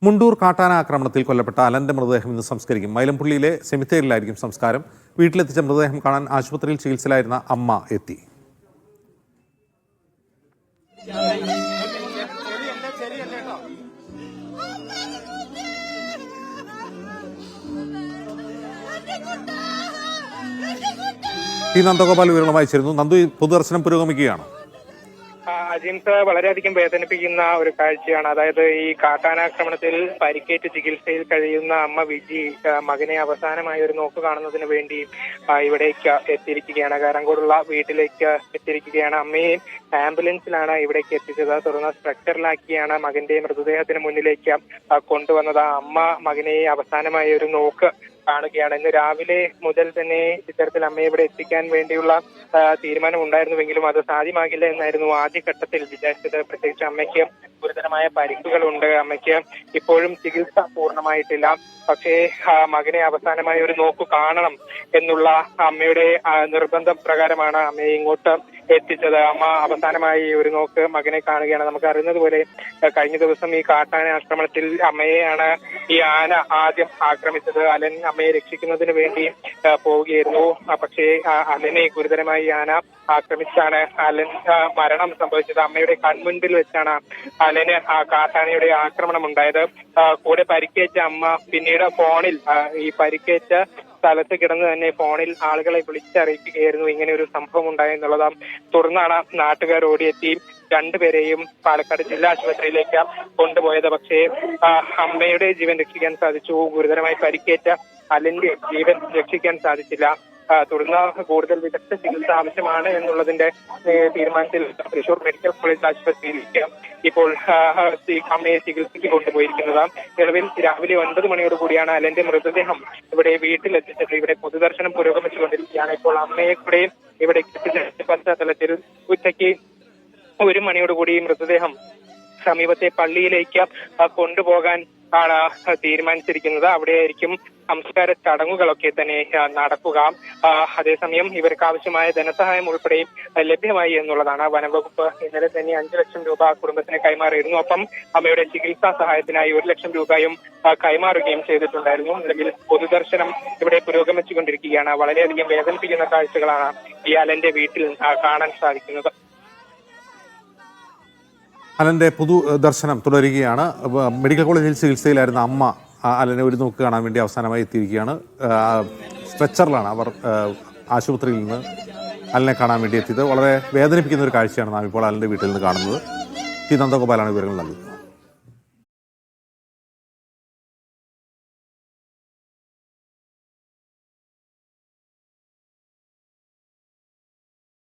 മുണ്ടൂർ കാട്ടാന ആക്രമണത്തിൽ കൊല്ലപ്പെട്ട അലന്റെ മൃതദേഹം ഇന്ന് സംസ്കരിക്കും. മൈലംപുള്ളിയിലെ സെമിത്തേരിയിലായിരിക്കും സംസ്കാരം. വീട്ടിലെത്തിച്ച മൃതദേഹം കാണാൻ ആശുപത്രിയിൽ ചികിത്സയിലായിരുന്ന അമ്മ എത്തി. ടി നന്ദഗോപാൽ വിവരണം വായിച്ചിരുന്നു. നന്ദു, പൊതുദർശനം പുരോഗമിക്കുകയാണ്. അജിംസ്, വളരെയധികം വേദനിപ്പിക്കുന്ന ഒരു കാഴ്ചയാണ്. അതായത് ഈ കാട്ടാനാക്രമണത്തിൽ പരിക്കേറ്റ് ചികിത്സയിൽ കഴിയുന്ന അമ്മ വിജി മകനെ അവസാനമായി ഒരു നോക്ക് കാണുന്നതിന് വേണ്ടി ഇവിടേക്ക് എത്തിയിരിക്കുകയാണ്. കാരങ്കോടുള്ള വീട്ടിലേക്ക് എത്തിയിരിക്കുകയാണ്. അമ്മയെ ആംബുലൻസിലാണ് ഇവിടേക്ക് എത്തിച്ചത്. തുടർന്ന് സ്ട്രക്ചറിലാക്കിയാണ് മകന്റെ മൃതദേഹത്തിന് മുന്നിലേക്ക് കൊണ്ടുവന്നത്. അമ്മ മകനെ അവസാനമായി ഒരു നോക്ക് കാണുകയാണ്. ഇന്ന് രാവിലെ മുതൽ തന്നെ ഇത്തരത്തിൽ അമ്മയെ ഇവിടെ എത്തിക്കാൻ വേണ്ടിയുള്ള തീരുമാനം ഉണ്ടായിരുന്നുവെങ്കിലും അത് സാധ്യമാകില്ല എന്നായിരുന്നു ആദ്യഘട്ടത്തിൽ വിചാരിച്ചത്. പ്രത്യേകിച്ച് അമ്മയ്ക്ക് ഗുരുതരമായ പരിക്കുകളുണ്ട്. അമ്മയ്ക്ക് ഇപ്പോഴും ചികിത്സ പൂർണ്ണമായിട്ടില്ല. പക്ഷേ മകനെ അവസാനമായി ഒരു നോക്കു കാണണം എന്നുള്ള അമ്മയുടെ നിർബന്ധം പ്രകാരമാണ് അമ്മയെ ഇങ്ങോട്ട് എത്തിച്ചത്. അമ്മ അവസാനമായി ഒരു നോക്ക് മകനെ കാണുകയാണ്. നമുക്ക് അറിയുന്നത് പോലെ കഴിഞ്ഞ ദിവസം ഈ കാട്ടാന ആക്രമണത്തിൽ അമ്മയെയാണ് ഈ ആന ആദ്യം ആക്രമിച്ചത്. അലൻ അമ്മയെ രക്ഷിക്കുന്നതിന് വേണ്ടി പോവുകയായിരുന്നു. പക്ഷേ അലനെ ഗുരുതരമായി ആന ആക്രമിച്ചാണ് അലൻ മരണം സംഭവിച്ചത്. അമ്മയുടെ കൺമുൻപിൽ വെച്ചാണ് അലന് ആ കാട്ടാനയുടെ ആക്രമണം ഉണ്ടായത്. കൂടെ പരിക്കേറ്റ അമ്മ പിന്നീട് ഫോണിൽ ഈ പരിക്കേറ്റ സ്ഥലത്ത് കിടന്ന് തന്നെ ഫോണിൽ ആളുകളെ വിളിച്ചറിയിക്കുകയായിരുന്നു ഇങ്ങനെ ഒരു സംഭവം ഉണ്ടായെന്നുള്ളതാണ്. തുടർന്നാണ് നാട്ടുകാർ ഓടിയെത്തി രണ്ടുപേരെയും പാലക്കാട് ജില്ലാ ആശുപത്രിയിലേക്ക് കൊണ്ടുപോയത്. പക്ഷേ അമ്മയുടെ ജീവൻ രക്ഷിക്കാൻ സാധിച്ചു. ഗുരുതരമായി പരിക്കേറ്റ അലന്റെ ജീവൻ രക്ഷിക്കാൻ സാധിച്ചില്ല. തുടർന്ന് കൂടുതൽ വിദഗ്ധ ചികിത്സ ആവശ്യമാണ് എന്നുള്ളതിന്റെ തീരുമാനത്തിൽ തൃശൂർ മെഡിക്കൽ കോളേജ് ആശുപത്രിയിലേക്ക് ഇപ്പോൾ അമ്മയെ ചികിത്സയ്ക്ക് കൊണ്ടുപോയിരിക്കുന്നത്. നിലവിൽ രാവിലെ 9 മണിയോട് കൂടിയാണ് അലന്റെ മൃതദേഹം ഇവിടെ വീട്ടിലെത്തിച്ചത്. ഇവിടെ പൊതുദർശനം പുരോഗമിച്ചുകൊണ്ടിരിക്കുകയാണ്. ഇപ്പോൾ അമ്മയെ കൂടെ ഇവിടെ എത്തിച്ച പശ്ചാത്തലത്തിൽ ഉച്ചയ്ക്ക് 1 മണിയോടുകൂടി മൃതദേഹം സമീപത്തെ പള്ളിയിലേക്ക് കൊണ്ടുപോകാൻ ആണ് തീരുമാനിച്ചിരിക്കുന്നത്. അവിടെയായിരിക്കും സംസ്കാര ചടങ്ങുകളൊക്കെ തന്നെ നടക്കുക. അതേസമയം ഇവർക്ക് ആവശ്യമായ ധനസഹായം ഉൾപ്പെടെ ലഭ്യമായി എന്നുള്ളതാണ്. വനംവകുപ്പ് ഇന്നലെ തന്നെ 5 ലക്ഷം രൂപ കുടുംബത്തിന് കൈമാറിയിരുന്നു. ഒപ്പം അമ്മയുടെ ചികിത്സാ സഹായത്തിനായി 1 ലക്ഷം രൂപയും കൈമാറുകയും ചെയ്തിട്ടുണ്ടായിരുന്നു. നിലവിൽ പൊതുദർശനം ഇവിടെ പുരോഗമിച്ചുകൊണ്ടിരിക്കുകയാണ്. വളരെയധികം വേദനിപ്പിക്കുന്ന കാഴ്ചകളാണ് ഈ അലന്റെ വീട്ടിൽ കാണാൻ സാധിക്കുന്നത്. അലന്റെ പൊതുദർശനം തുടരുകയാണ്. മെഡിക്കൽ കോളേജിൽ ചികിത്സയിലായിരുന്ന അമ്മ അലനെ ഒരു നോക്ക് കാണാൻ വേണ്ടി അവസാനമായി എത്തിയിരിക്കുകയാണ്. സ്ട്രെച്ചറിലാണ് അവർ ആശുപത്രിയിൽ നിന്ന് അലനെ കാണാൻ വേണ്ടി എത്തിയത്. വളരെ വേദനിപ്പിക്കുന്ന ഒരു കാഴ്ചയാണ് നാം ഇപ്പോൾ അലന്റെ വീട്ടിൽ നിന്ന് കാണുന്നത്. ടി നന്ദഗോപാലാണ് വിവരങ്ങൾ നൽകുന്നത്.